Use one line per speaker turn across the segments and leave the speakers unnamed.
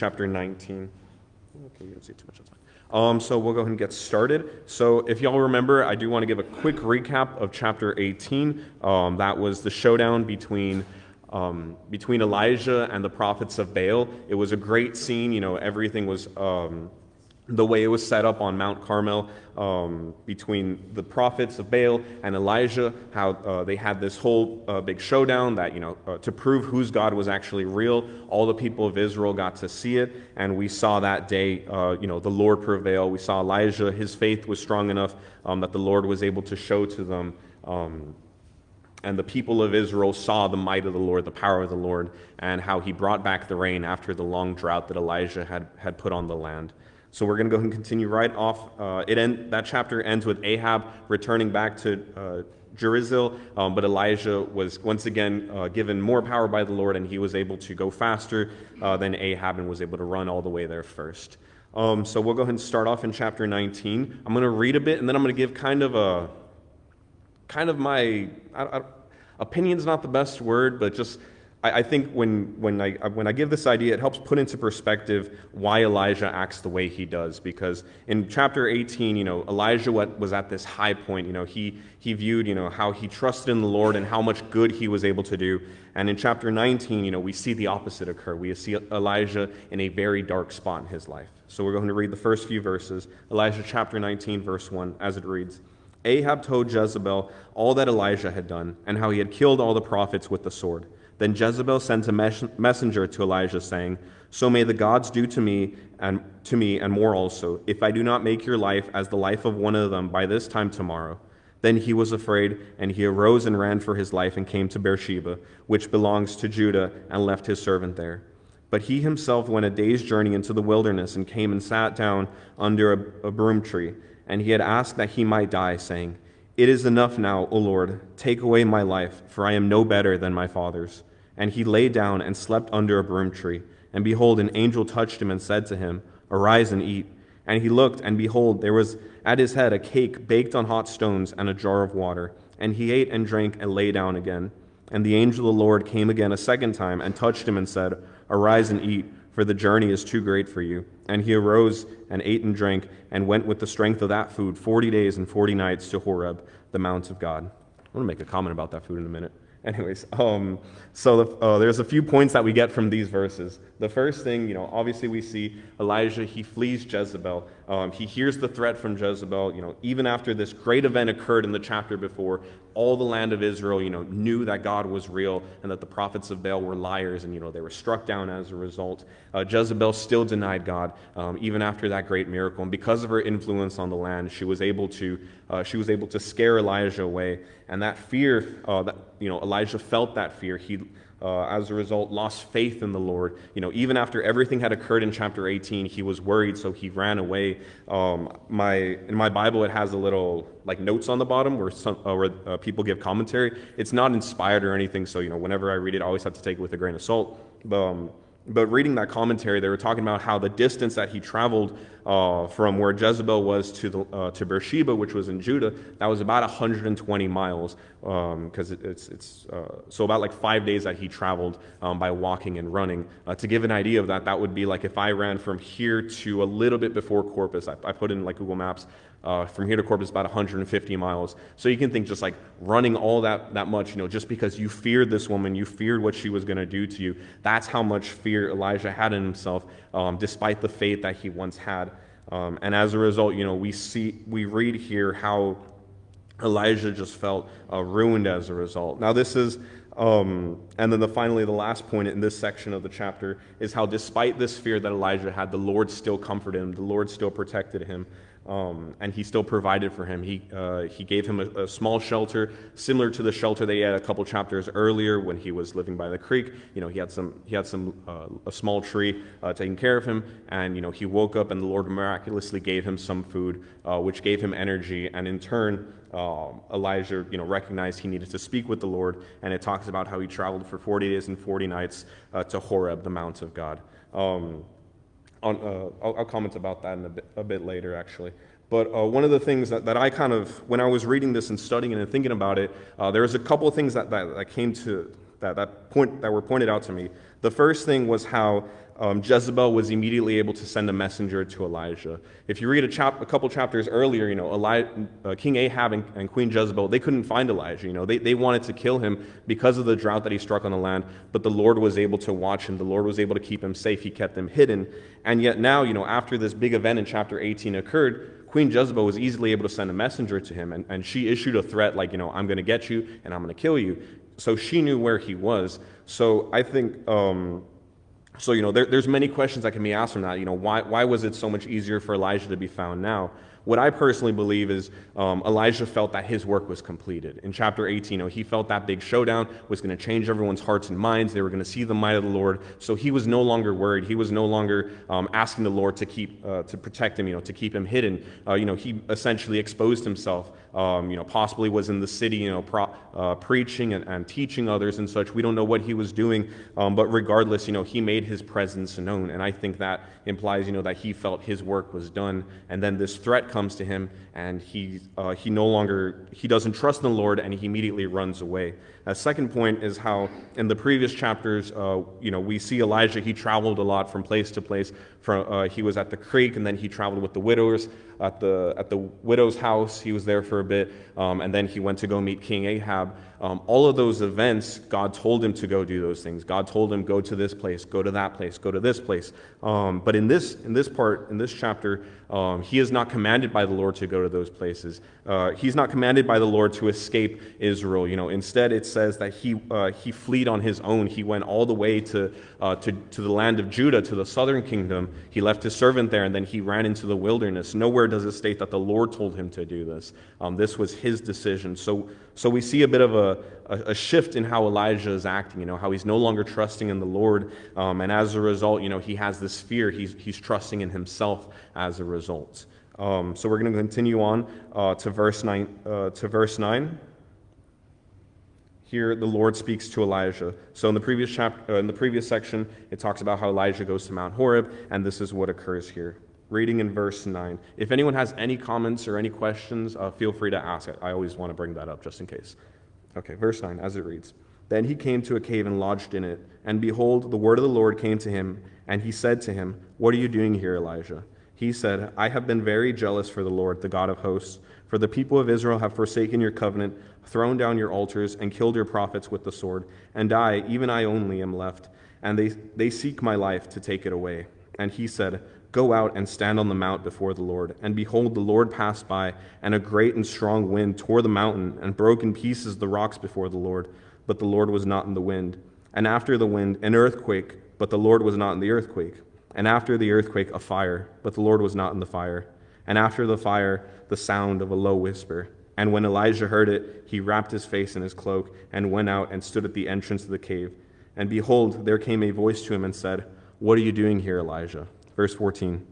chapter 19. Okay, you don't see too much, that's fine. So we'll go ahead and get started. So if y'all remember, I do want to give a quick recap of chapter 18. That was the showdown between Elijah and the prophets of Baal. It was a great scene. Everything was the way it was set up on Mount Carmel between the prophets of Baal and Elijah, how they had this whole big showdown that, to prove whose God was actually real. All the people of Israel got to see it, and we saw that day, the Lord prevail. We saw Elijah, his faith was strong enough that the Lord was able to show to them. And the people of Israel saw the might of the Lord, the power of the Lord, and how he brought back the rain after the long drought that Elijah had put on the land. So we're going to go ahead and continue right off. That chapter ends with Ahab returning back to Jezreel, but Elijah was once again given more power by the Lord, and he was able to go faster than Ahab and was able to run all the way there first. So we'll go ahead and start off in chapter 19. I'm going to read a bit, and then I'm going to give kind of my opinion's not the best word, but just I think when I give this idea, it helps put into perspective why Elijah acts the way he does. Because in chapter 18, Elijah was at this high point. He viewed how he trusted in the Lord and how much good he was able to do. And in chapter 19, we see the opposite occur. We see Elijah in a very dark spot in his life. So we're going to read the first few verses. Elijah chapter 19, verse 1, as it reads. Ahab told Jezebel all that Elijah had done and how he had killed all the prophets with the sword. Then Jezebel sent a messenger to Elijah, saying, So may the gods do to me and more also, if I do not make your life as the life of one of them by this time tomorrow. Then he was afraid, and he arose and ran for his life and came to Beersheba, which belongs to Judah, and left his servant there. But he himself went a day's journey into the wilderness and came and sat down under a broom tree. And he had asked that he might die, saying, It is enough now, O Lord, take away my life, for I am no better than my fathers. And he lay down and slept under a broom tree. And behold, an angel touched him and said to him, Arise and eat. And he looked, and behold, there was at his head a cake baked on hot stones and a jar of water. And he ate and drank and lay down again. And the angel of the Lord came again a second time and touched him and said, Arise and eat, for the journey is too great for you. And he arose and ate and drank and went with the strength of that food 40 days and 40 nights to Horeb, the mount of God. I'm going to make a comment about that food in a minute. Anyways, there's a few points that we get from these verses. The first thing, obviously we see Elijah, he flees Jezebel. He hears the threat from Jezebel. Even after this great event occurred in the chapter before, all the land of Israel, knew that God was real and that the prophets of Baal were liars, and, they were struck down as a result. Jezebel still denied God, even after that great miracle. And because of her influence on the land, she was able to scare Elijah away. And that fear, Elijah felt that fear. He, as a result, lost faith in the Lord. Even after everything had occurred in chapter 18, he was worried, so he ran away. In my Bible, it has a little notes on the bottom where people give commentary. It's not inspired or anything, so whenever I read it, I always have to take it with a grain of salt. But reading that commentary, they were talking about how the distance that he traveled from where Jezebel was to Beersheba, which was in Judah, that was about 120 miles, because it's so about 5 days that he traveled by walking and running. To give an idea of that, that would be like if I ran from here to a little bit before Corpus. I put in Google Maps. From here to Corpus, about 150 miles. So you can think just running all that much, just because you feared this woman, you feared what she was going to do to you. That's how much fear Elijah had in himself, despite the faith that he once had. And as a result, we read here how Elijah just felt ruined as a result. Now this is, and then finally the last point in this section of the chapter is how despite this fear that Elijah had, the Lord still comforted him, the Lord still protected him. And he still provided for him. He gave him a small shelter, similar to the shelter they had a couple chapters earlier when he was living by the creek. He had a small tree taking care of him, and he woke up and the Lord miraculously gave him some food, which gave him energy. And in turn, Elijah, recognized he needed to speak with the Lord, and it talks about how he traveled for 40 days and 40 nights to Horeb, the mount of God. I'll comment about that in a bit later, actually. But one of the things that I kind of, when I was reading this and studying it and thinking about it, there was a couple of things that came to that were pointed out to me. The first thing was how Jezebel was immediately able to send a messenger to Elijah. If you read a couple chapters earlier, King Ahab and Queen Jezebel, they couldn't find Elijah. They wanted to kill him because of the drought that he struck on the land, but the Lord was able to watch him. The Lord was able to keep him safe. He kept him hidden. And yet now, after this big event in chapter 18 occurred, Queen Jezebel was easily able to send a messenger to him, and she issued a threat like, I'm going to get you and I'm going to kill you. So she knew where he was. So I think... there's many questions that can be asked from that. Why was it so much easier for Elijah to be found now? What I personally believe is Elijah felt that his work was completed. In chapter 18, he felt that big showdown was going to change everyone's hearts and minds. They were going to see the might of the Lord. So he was no longer worried. He was no longer asking the Lord to protect him, to keep him hidden. He essentially exposed himself. Possibly was in the city, preaching and teaching others and such. We don't know what he was doing, but regardless, he made his presence known. And I think that implies, that he felt his work was done. And then this threat comes to him, and he doesn't trust in the Lord, and he immediately runs away. A second point is how in the previous chapters, we see Elijah. He traveled a lot from place to place. He was at the creek, and then he traveled with the widows at the widow's house. He was there for a bit, and then he went to go meet King Ahab. All of those events, God told him to go do those things. God told him, go to this place, go to that place, go to this place. But in this chapter, he is not commanded by the Lord to go to those places. He's not commanded by the Lord to escape Israel. Instead, it says that he fled on his own. He went all the way to the land of Judah, to the southern kingdom. He left his servant there, and then he ran into the wilderness. Nowhere does it state that the Lord told him to do this. This was his decision. So we see a bit of a shift in how Elijah is acting, how he's no longer trusting in the Lord, and as a result, he has this fear. He's trusting in himself as a result. So we're going to continue on to verse 9. Here, the Lord speaks to Elijah. So in the previous section, it talks about how Elijah goes to Mount Horeb, and this is what occurs here. Reading in verse 9. If anyone has any comments or any questions, feel free to ask. I always want to bring that up just in case. Okay, verse 9, as it reads. Then he came to a cave and lodged in it. And behold, the word of the Lord came to him, and he said to him, "What are you doing here, Elijah?" He said, "I have been very jealous for the Lord, the God of hosts. For the people of Israel have forsaken your covenant, thrown down your altars, and killed your prophets with the sword. And I, even I only, am left. And they seek my life to take it away." And he said, "Go out and stand on the mount before the Lord." And behold, the Lord passed by, and a great and strong wind tore the mountain, and broke in pieces the rocks before the Lord. But the Lord was not in the wind. And after the wind, an earthquake, but the Lord was not in the earthquake. And after the earthquake, a fire, but the Lord was not in the fire. And after the fire, the sound of a low whisper. And when Elijah heard it, he wrapped his face in his cloak, and went out and stood at the entrance of the cave. And behold, there came a voice to him and said, "What are you doing here, Elijah?" Verse 14,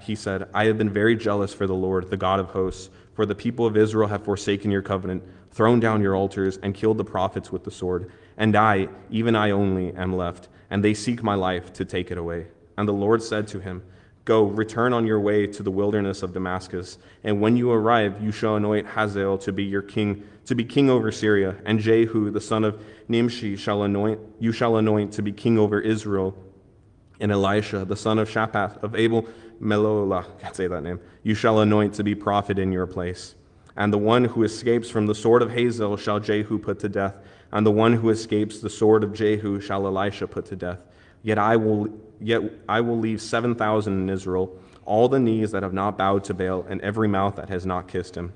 he said, "I have been very jealous for the Lord, the God of hosts, for the people of Israel have forsaken your covenant, thrown down your altars, and killed the prophets with the sword. And I, even I only, am left, and they seek my life to take it away." And the Lord said to him, "Go, return on your way to the wilderness of Damascus, and when you arrive, you shall anoint Hazael to be king over Syria, and Jehu, the son of Nimshi, you shall anoint to be king over Israel. And Elisha, the son of Shaphat of Abel Melolah, can't say that name, you shall anoint to be prophet in your place. And the one who escapes from the sword of Hazael shall Jehu put to death, and the one who escapes the sword of Jehu shall Elisha put to death. Yet I will leave 7,000 in Israel, all the knees that have not bowed to Baal, and every mouth that has not kissed him."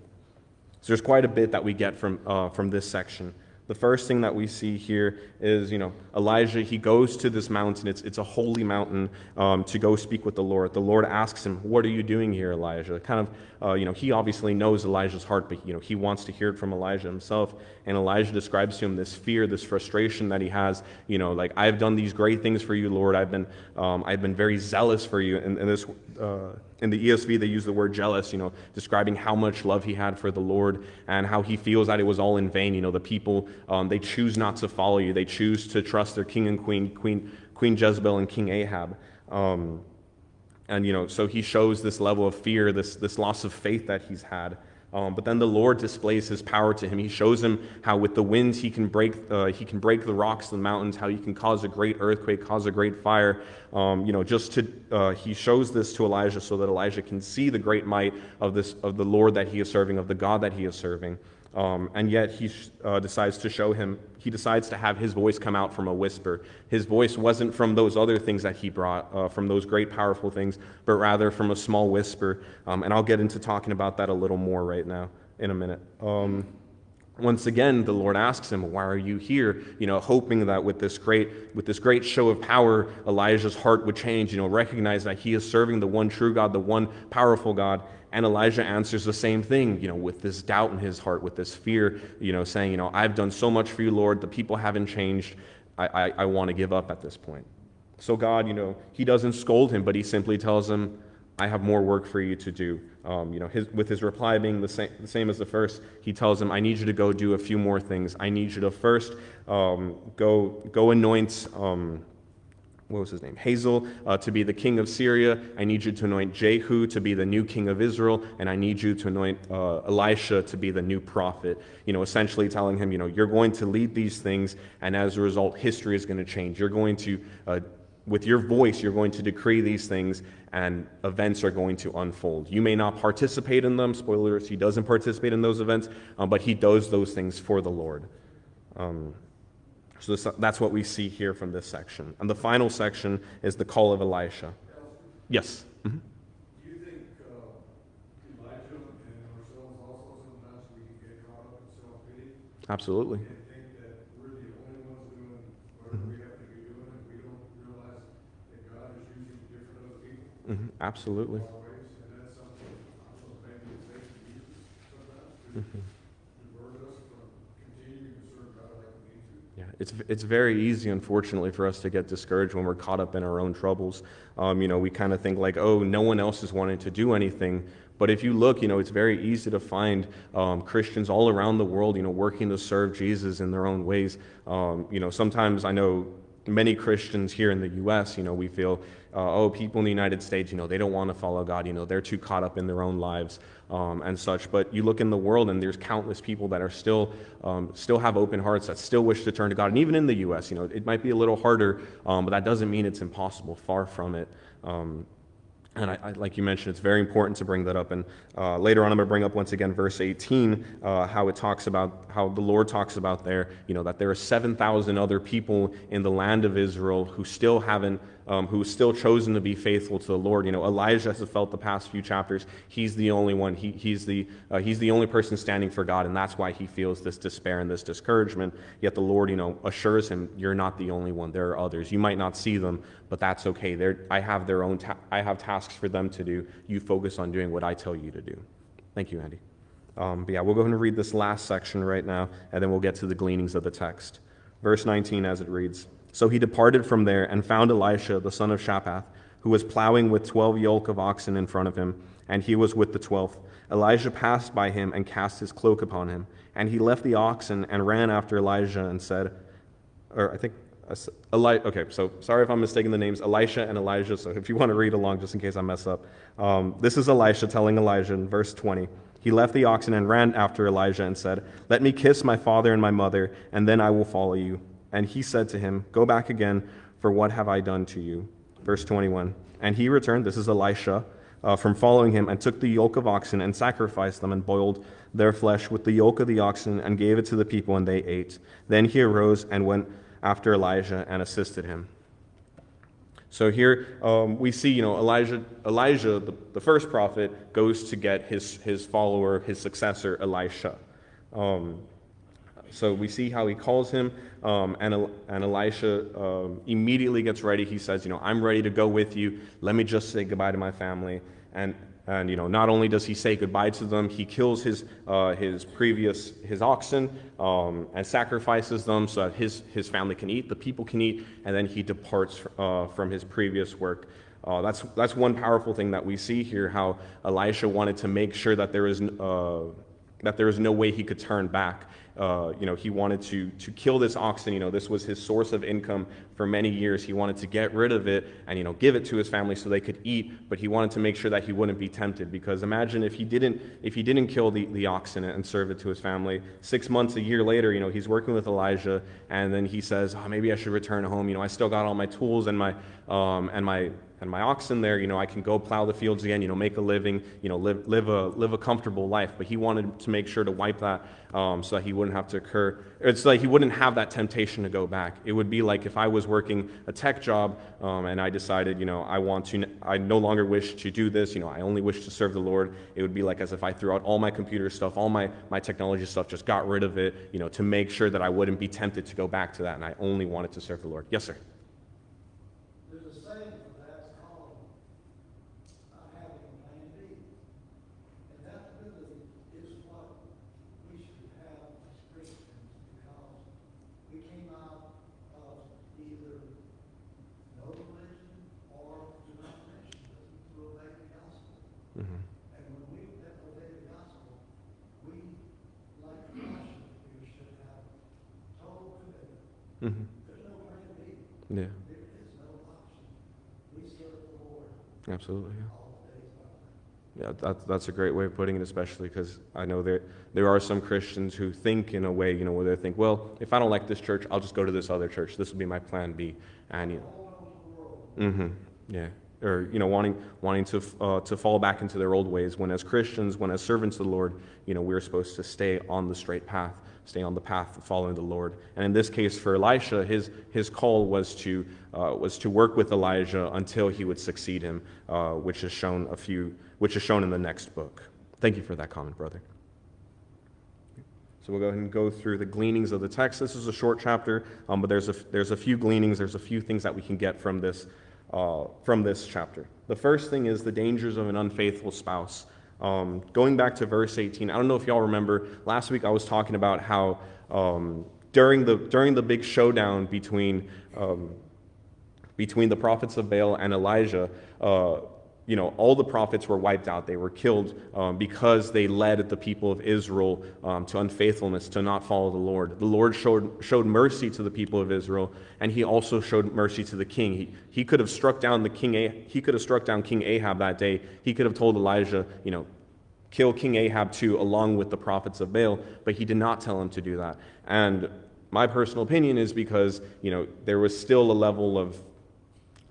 So there's quite a bit that we get from this section. The first thing that we see here is, Elijah, he goes to this mountain. It's a holy mountain to go speak with the Lord. The Lord asks him, "What are you doing here, Elijah?" He obviously knows Elijah's heart, but, he wants to hear it from Elijah himself. And Elijah describes to him this fear, this frustration that he has, "I've done these great things for you, Lord. I've been very zealous for you." And this, in the ESV, they use the word jealous, describing how much love he had for the Lord and how he feels that it was all in vain. The people, they choose not to follow you. They choose to trust their king and Queen Jezebel and King Ahab. So he shows this level of fear, this loss of faith that he's had. But then the Lord displays his power to him. He shows him how with the winds he can break the rocks, the mountains, how he can cause a great earthquake, cause a great fire. He shows this to Elijah so that Elijah can see the great might of the Lord that he is serving, of the God that he is serving. And yet he decides to have his voice come out from a whisper. His voice wasn't from those other things that he brought, from those great powerful things, but rather from a small whisper. And I'll get into talking about that a little more right now in a minute. Once again, the Lord asks him, "Why are you here?" Hoping that with this great show of power, Elijah's heart would change. Recognize that he is serving the one true God, the one powerful God. And Elijah answers the same thing, with this doubt in his heart, with this fear, saying, "I've done so much for you, Lord. The people haven't changed. I want to give up at this point." So God, he doesn't scold him, but he simply tells him, "I have more work for you to do." With his reply being the same as the first, he tells him, "I need you to go do a few more things. I need you to first go anoint what was his name? Hazael to be the king of Syria. I need you to anoint Jehu to be the new king of Israel, and I need you to anoint Elisha to be the new prophet." Essentially telling him, you're going to lead these things, and as a result, history is going to change. You're going to, with your voice, you're going to decree these things, and events are going to unfold. You may not participate in them. Spoilers, he doesn't participate in those events, but he does those things for the Lord. So that's what we see here from this section. And the final section is the call of Elisha. Yes? Mm-hmm.
Do you think Elijah and ourselves also sometimes we can get caught up in self-pity?
Absolutely.
And think that we're the only ones doing whatever we have to be doing, and we don't realize that God is using different other people.
Mm-hmm. Absolutely.
Always, and that's something maybe it's making Jesus sometimes to divert us from continuing to serve God like we need to.
Yeah, it's very easy, unfortunately, for us to get discouraged when we're caught up in our own troubles. We kind of think like, oh, no one else is wanting to do anything. But if you look, it's very easy to find Christians all around the world, working to serve Jesus in their own ways. Sometimes I know many Christians here in the U.S., we feel, people in the United States, they don't want to follow God. They're too caught up in their own lives and such. But you look in the world, and there's countless people that are still have open hearts, that still wish to turn to God. And even in the U.S., it might be a little harder, but that doesn't mean it's impossible. Far from it. And I, like you mentioned, it's very important to bring that up. And later on, I'm going to bring up once again verse 18, how the Lord talks about there, that there are 7,000 other people in the land of Israel who still chosen to be faithful to the Lord. Elijah has felt the past few chapters he's the only one. He's the only person standing for God, and that's why he feels this despair and this discouragement. Yet the Lord, assures him, "You're not the only one. There are others. You might not see them, but that's okay. I have tasks for them to do. You focus on doing what I tell you to do." Thank you, Andy. But yeah, we'll go ahead and read this last section right now, and then we'll get to the gleanings of the text. Verse 19, as it reads, "So he departed from there and found Elisha, the son of Shaphat, who was plowing with 12 yoke of oxen in front of him, and he was with the 12th. Elijah passed by him and cast his cloak upon him. And he left the oxen and ran after Elijah and said," okay, so sorry if I'm mistaking the names, Elisha and Elijah, so if you want to read along just in case I mess up. This is Elisha telling Elijah in verse 20. "He left the oxen and ran after Elijah and said, 'Let me kiss my father and my mother, and then I will follow you.' And he said to him, 'Go back again, for what have I done to you?'" Verse 21. "And he returned," this is Elisha, "from following him, and took the yoke of oxen and sacrificed them and boiled their flesh with the yoke of the oxen and gave it to the people, and they ate. Then he arose and went after Elijah and assisted him." So here we see, Elijah, the first prophet, goes to get his follower, his successor, Elisha. So we see how he calls him, and Elisha immediately gets ready. He says, "I'm ready to go with you. Let me just say goodbye to my family." And not only does he say goodbye to them, he kills his oxen and sacrifices them so that his family can eat, the people can eat, and then he departs from his previous work. That's one powerful thing that we see here, how Elisha wanted to make sure that there is no way he could turn back. he wanted to kill this oxen. This was his source of income for many years. He wanted to get rid of it and, give it to his family so they could eat, but he wanted to make sure that he wouldn't be tempted, because imagine if he didn't kill the oxen and serve it to his family. 6 months, a year later, he's working with Elijah, and then he says, oh, maybe I should return home. I still got all my tools and my oxen there. I can go plow the fields again, make a living, live a comfortable life. But he wanted to make sure to wipe that so that he wouldn't have to occur. It's like he wouldn't have that temptation to go back. It would be like if I was working a tech job and I decided, I no longer wish to do this. I only wish to serve the Lord. It would be like as if I threw out all my computer stuff, all my technology stuff, just got rid of it, to make sure that I wouldn't be tempted to go back to that, and I only wanted to serve the Lord. Yes, sir.
There's a saying for that called not having a plan B. And that really is what we should have as Christians, because we came out of either no religion or denominationalism to obey the gospel.
Mm-hmm.
And when we obey the gospel, we, like Colossians, we should have total commitment.
Mm-hmm.
There's no plan B.
Yeah.
There is no option. We serve the Lord
Absolutely. Yeah.
all the days of our life.
Yeah, that's a great way of putting it, especially because I know there are some Christians who think in a way, where they think, well, if I don't like this church, I'll just go to this other church. This will be my plan B. And yeah, or wanting to fall back into their old ways. When as Christians, when as servants of the Lord, we're supposed to stay on the straight path, stay on the path of following the Lord. And in this case, for Elisha, his call was to work with Elijah until he would succeed him, which is shown in the next book. Thank you for that comment, brother. So we'll go ahead and go through the gleanings of the text. This is a short chapter, but there's a few gleanings. There's a few things that we can get from this chapter. The first thing is the dangers of an unfaithful spouse. Going back to verse 18, I don't know if y'all remember, last week I was talking about how during the big showdown between the prophets of Baal and Elijah, all the prophets were wiped out. They were killed because they led the people of Israel to unfaithfulness, to not follow the Lord. The Lord showed mercy to the people of Israel, and he also showed mercy to the king. He could have struck down King Ahab that day. He could have told Elijah, kill King Ahab too, along with the prophets of Baal, but he did not tell him to do that. And my personal opinion is because, there was still a level of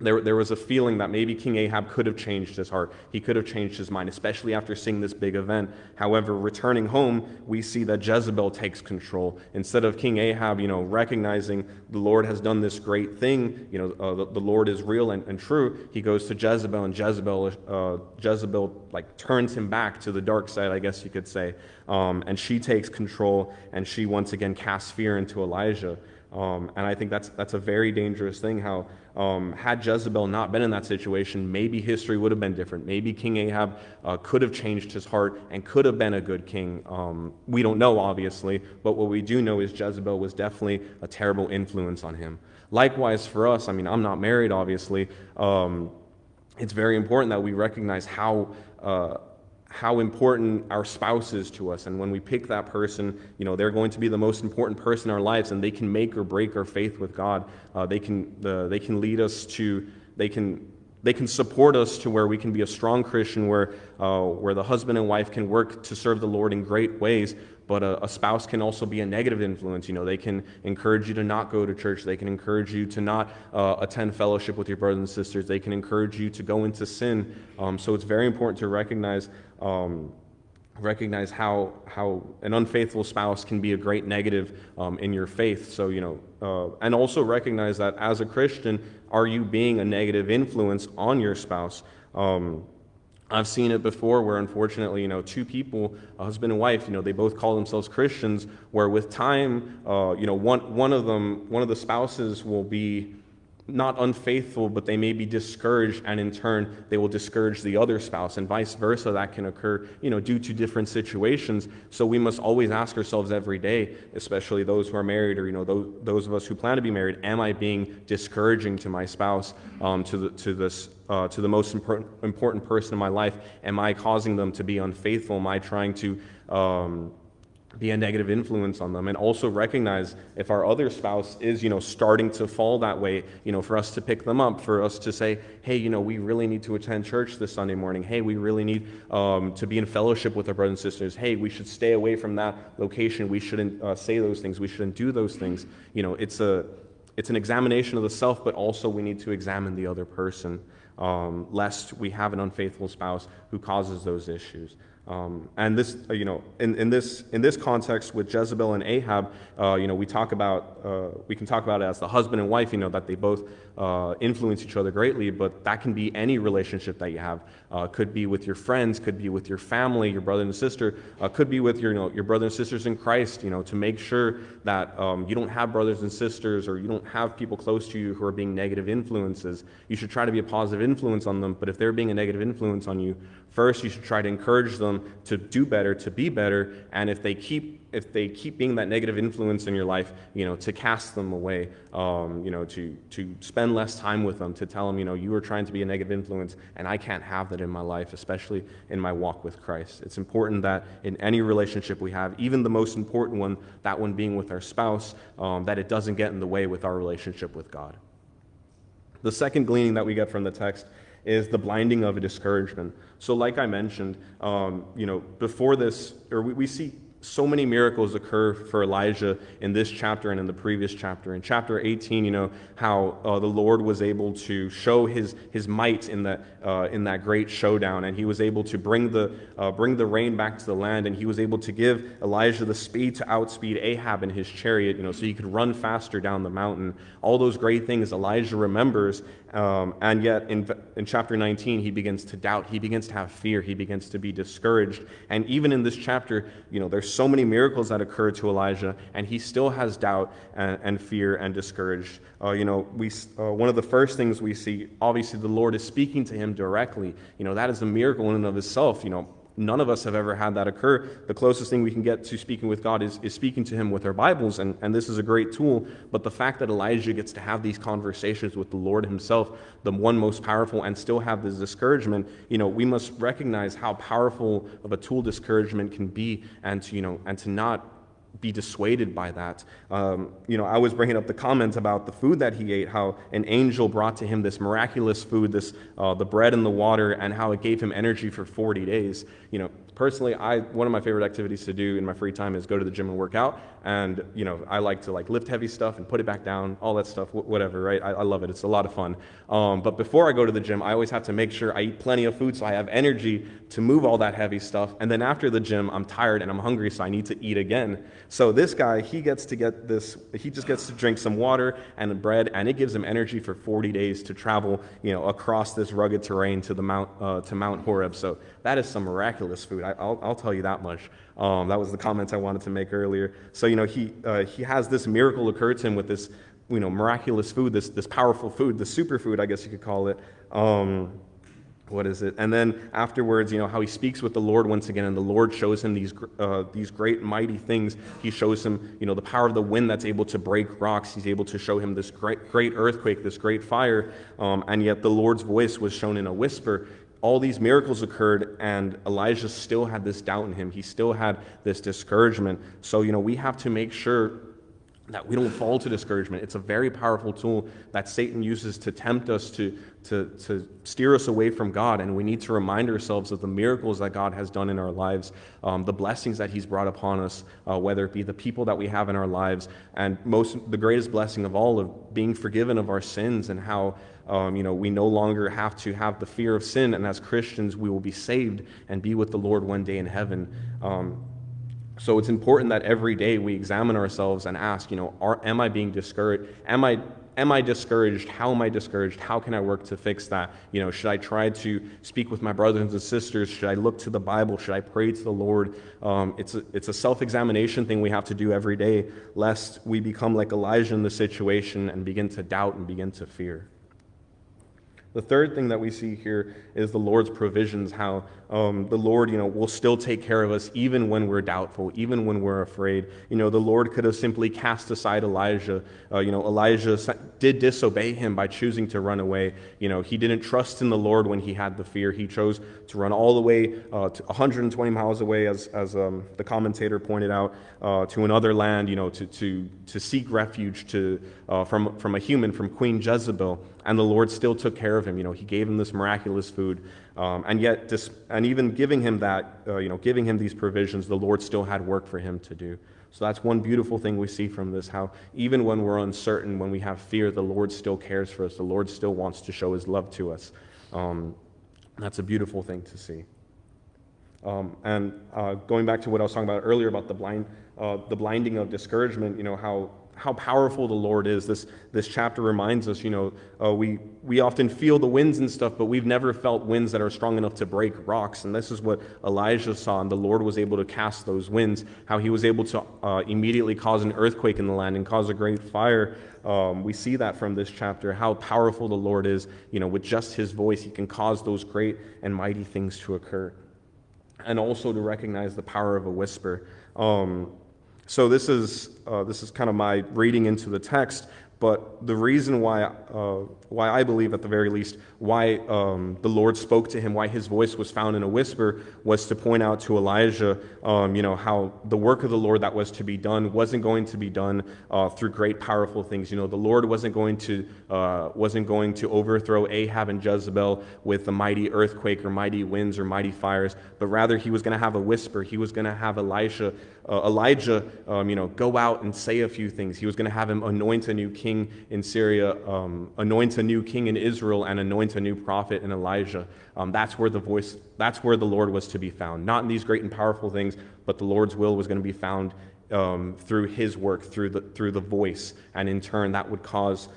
There was a feeling that maybe King Ahab could have changed his heart. He could have changed his mind, especially after seeing this big event. However, returning home, we see that Jezebel takes control. Instead of King Ahab, recognizing the Lord has done this great thing, the Lord is real and true, he goes to Jezebel, and Jezebel turns him back to the dark side, I guess you could say. And she takes control, and she once again casts fear into Elijah. And I think that's a very dangerous thing, how had Jezebel not been in that situation, maybe history would have been different. Maybe King Ahab could have changed his heart and could have been a good king. We don't know, obviously, but what we do know is Jezebel was definitely a terrible influence on him. Likewise for us, I'm not married, obviously. It's very important that we recognize how important our spouse is to us. And when we pick that person, they're going to be the most important person in our lives, and they can make or break our faith with God. They can lead us to, they can support us to where we can be a strong Christian, where the husband and wife can work to serve the Lord in great ways. But a spouse can also be a negative influence. They can encourage you to not go to church. They can encourage you to not attend fellowship with your brothers and sisters. They can encourage you to go into sin. So it's very important to recognize how an unfaithful spouse can be a great negative in your faith. So, and also recognize that as a Christian, are you being a negative influence on your spouse? I've seen it before where, unfortunately, two people, a husband and wife, they both call themselves Christians, where with time, one of the spouses will be not unfaithful, but they may be discouraged, and in turn, they will discourage the other spouse, and vice versa. That can occur, due to different situations. So we must always ask ourselves every day, especially those who are married, or those of us who plan to be married, am I being discouraging to my spouse, to the most important person in my life? Am I causing them to be unfaithful? Am I trying to be a negative influence on them, and also recognize if our other spouse is, starting to fall that way, for us to pick them up, for us to say, hey, we really need to attend church this Sunday morning. Hey, we really need to be in fellowship with our brothers and sisters. Hey, we should stay away from that location. We shouldn't say those things. We shouldn't do those things. It's an examination of the self, but also we need to examine the other person, lest we have an unfaithful spouse who causes those issues. And this, in this context with Jezebel and Ahab, we can talk about it as the husband and wife, that they both influence each other greatly, but that can be any relationship that you have. Could be with your friends, could be with your family, your brother and sister, could be with your brothers and sisters in Christ, to make sure that you don't have brothers and sisters, or you don't have people close to you who are being negative influences. You should try to be a positive influence on them, but if they're being a negative influence on you, first you should try to encourage them to do better, to be better, and if they keep being that negative influence in your life, to cast them away, to spend less time with them, to tell them, you are trying to be a negative influence, and I can't have that in my life, especially in my walk with Christ. It's important that in any relationship we have, even the most important one, that one being with our spouse, that it doesn't get in the way with our relationship with God. The second gleaning that we get from the text is the blinding of a discouragement. So like I mentioned, before this, or we see so many miracles occur for Elijah in this chapter and in the previous chapter. In chapter 18, how the Lord was able to show his might in that great showdown, and he was able to bring the rain back to the land, and he was able to give Elijah the speed to outspeed Ahab in his chariot, so he could run faster down the mountain. All those great things Elijah remembers, and yet in chapter 19 he begins to doubt, he begins to have fear, he begins to be discouraged. And even in this chapter, there's so many miracles that occur to Elijah, and he still has doubt and fear and discouraged. One of the first things we see, obviously the Lord is speaking to him directly. That is a miracle in and of itself. None of us have ever had that occur. The closest thing we can get to speaking with God is speaking to him with our Bibles, and this is a great tool. But the fact that Elijah gets to have these conversations with the Lord himself, the one most powerful, and still have this discouragement, we must recognize how powerful of a tool discouragement can be, and to not be dissuaded by that. I was bringing up the comment about the food that he ate, how an angel brought to him this miraculous food, the bread and the water, and how it gave him energy for 40 days. Personally, one of my favorite activities to do in my free time is go to the gym and work out. And, I like to lift heavy stuff and put it back down, all that stuff, whatever, right? I love it. It's a lot of fun. But before I go to the gym, I always have to make sure I eat plenty of food so I have energy to move all that heavy stuff. And then after the gym, I'm tired and I'm hungry, so I need to eat again. So this guy, he just gets to drink some water and bread, and it gives him energy for 40 days to travel, across this rugged terrain to Mount Horeb. So that is some miraculous food. I'll tell you that much. That was the comments I wanted to make earlier. So, he has this miracle occur to him with this, miraculous food, this powerful food, the superfood, I guess you could call it. What is it? And then afterwards, how he speaks with the Lord once again, and the Lord shows him these great mighty things. He shows him, the power of the wind that's able to break rocks. He's able to show him this great earthquake, this great fire, and yet the Lord's voice was shown in a whisper. All these miracles occurred, and Elijah still had this doubt in him. He still had this discouragement. So, we have to make sure that we don't fall to discouragement. It's a very powerful tool that Satan uses to tempt us, to steer us away from God, and we need to remind ourselves of the miracles that God has done in our lives, the blessings that he's brought upon us, whether it be the people that we have in our lives, and the greatest blessing of all, of being forgiven of our sins, and how we no longer have to have the fear of sin, and as Christians we will be saved and be with the Lord one day in heaven. So it's important that every day we examine ourselves and ask, am I being discouraged? Am I discouraged? How am I discouraged? How can I work to fix that? Should I try to speak with my brothers and sisters? Should I look to the Bible? Should I pray to the Lord? It's a self-examination thing we have to do every day, lest we become like Elijah in the situation and begin to doubt and begin to fear. The third thing that we see here is the Lord's provisions, how the Lord, will still take care of us even when we're doubtful, even when we're afraid. The Lord could have simply cast aside Elijah. Elijah did disobey him by choosing to run away. He didn't trust in the Lord when he had the fear. He chose to run all the way to 120 miles away, as the commentator pointed out, to another land, to seek refuge from a human, from Queen Jezebel. And the Lord still took care of him. He gave him this miraculous food. And even giving him that, giving him these provisions, the Lord still had work for him to do. So that's one beautiful thing we see from this, how even when we're uncertain, when we have fear, the Lord still cares for us. The Lord still wants to show his love to us. That's a beautiful thing to see. And going back to what I was talking about earlier about the blinding of discouragement, how powerful the Lord is. This chapter reminds us, we often feel the winds and stuff, but we've never felt winds that are strong enough to break rocks. And this is what Elijah saw, and the Lord was able to cast those winds, how he was able to immediately cause an earthquake in the land and cause a great fire. We see that from this chapter, how powerful the Lord is. With just his voice, he can cause those great and mighty things to occur. And also to recognize the power of a whisper. So this is kind of my reading into the text, but the reason why I believe, at the very least, why the Lord spoke to him, why his voice was found in a whisper, was to point out to Elijah, how the work of the Lord that was to be done wasn't going to be done through great, powerful things. The Lord wasn't going to overthrow Ahab and Jezebel with a mighty earthquake or mighty winds or mighty fires, but rather he was going to have a whisper. He was going to have Elijah, go out and say a few things. He was going to have him anoint a new king in Syria, anoint a new king in Israel, and anoint a new prophet in Elijah. That's where the Lord was to be found. Not in these great and powerful things, but the Lord's will was going to be found through his work, through the voice, and in turn that would cause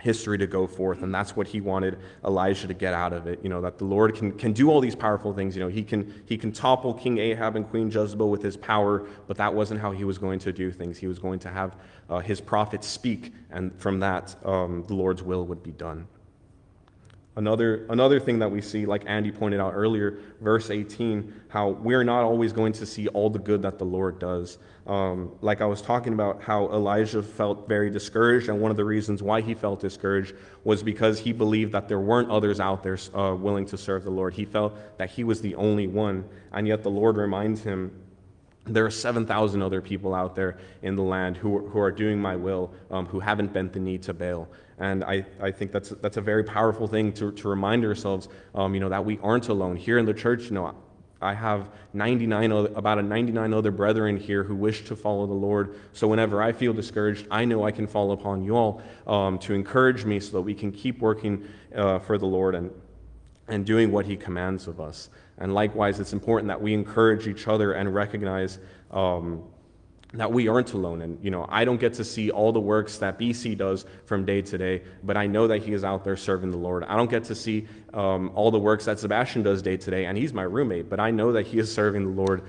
history to go forth. And that's what he wanted Elijah to get out of it, that the Lord can do all these powerful things. He can topple King Ahab and Queen Jezebel with his power, but that wasn't how he was going to do things. He was going to have his prophets speak, and from that the Lord's will would be done. Another thing that we see, like Andy pointed out earlier, verse 18, how we're not always going to see all the good that the Lord does. Like I was talking about, how Elijah felt very discouraged, and one of the reasons why he felt discouraged was because he believed that there weren't others out there willing to serve the Lord. He felt that he was the only one, and yet the Lord reminds him, there are 7,000 other people out there in the land who are doing my will, who haven't bent the knee to Baal. And I think that's a very powerful thing to remind ourselves, that we aren't alone. Here in the church, I have about 99 other brethren here who wish to follow the Lord. So whenever I feel discouraged, I know I can fall upon you all to encourage me, so that we can keep working for the Lord and doing what he commands of us. And likewise, it's important that we encourage each other and recognize that we aren't alone. And, I don't get to see all the works that BC does from day to day, but I know that he is out there serving the Lord. I don't get to see all the works that Sebastian does day to day, and he's my roommate, but I know that he is serving the Lord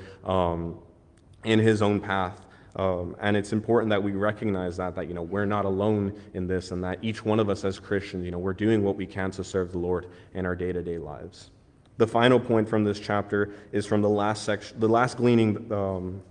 in his own path. And it's important that we recognize that we're not alone in this, and that each one of us as Christians, we're doing what we can to serve the Lord in our day-to-day lives. The final point from this chapter is from the last section. The last gleaning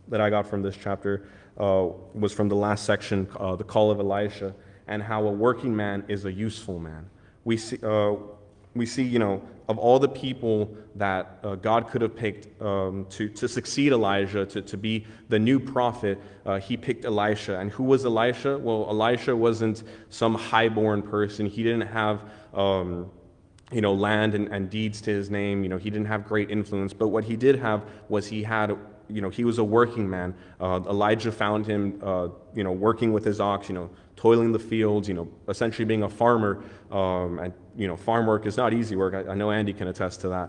that I got from this chapter was from the last section, the call of Elisha, and how a working man is a useful man. We see, of all the people that God could have picked to succeed Elijah, to be the new prophet, he picked Elisha. And who was Elisha? Well, Elisha wasn't some highborn person. He didn't have land and deeds to his name. He didn't have great influence, but what he did have was he was a working man. Elijah found him, working with his ox, toiling the fields, essentially being a farmer. And farm work is not easy work. I know Andy can attest to that.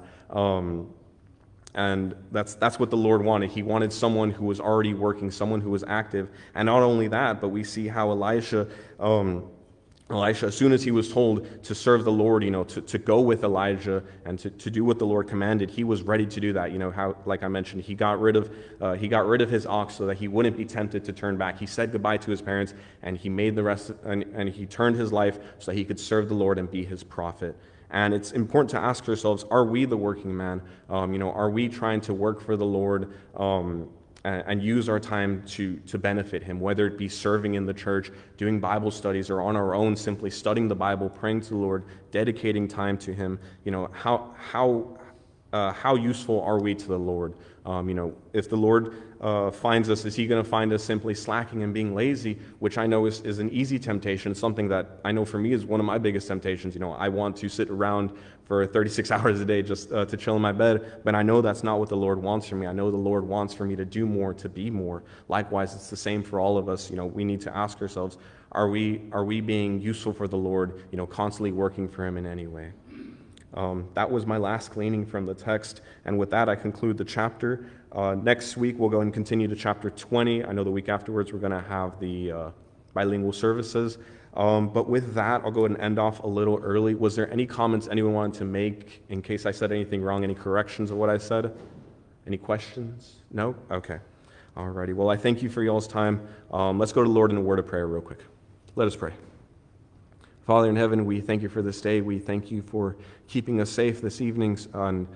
And that's what the Lord wanted. He wanted someone who was already working, someone who was active. And not only that, but we see how Elisha Elisha, as soon as he was told to serve the Lord, to go with Elijah and to do what the Lord commanded, he was ready to do that. How, like I mentioned, he got rid of his ox so that he wouldn't be tempted to turn back. He said goodbye to his parents, and he made the rest, and he turned his life so that he could serve the Lord and be his prophet. And it's important to ask ourselves, are we the working man? Are we trying to work for the Lord? And use our time to benefit him, whether it be serving in the church, doing Bible studies, or on our own, simply studying the Bible, praying to the Lord, dedicating time to him. How useful are we to the Lord? If the Lord finds us, is he going to find us simply slacking and being lazy, which I know is an easy temptation, something that I know for me is one of my biggest temptations. I want to sit around for 36 hours a day just to chill in my bed, but I know that's not what the Lord wants from me. I know the Lord wants for me to do more, to be more. Likewise, it's the same for all of us. We need to ask ourselves, are we being useful for the Lord, constantly working for him in any way? That was my last gleaning from the text, and with that I conclude the chapter. Next week we'll go and continue to chapter 20. I know the week afterwards we're going to have the bilingual services. But with that, I'll go ahead and end off a little early. Was there any comments anyone wanted to make in case I said anything wrong, any corrections of what I said? Any questions? No? Okay. Alrighty. Well, I thank you for y'all's time. Let's go to the Lord in a word of prayer real quick. Let us pray. Father in heaven, we thank you for this day. We thank you for keeping us safe this evening on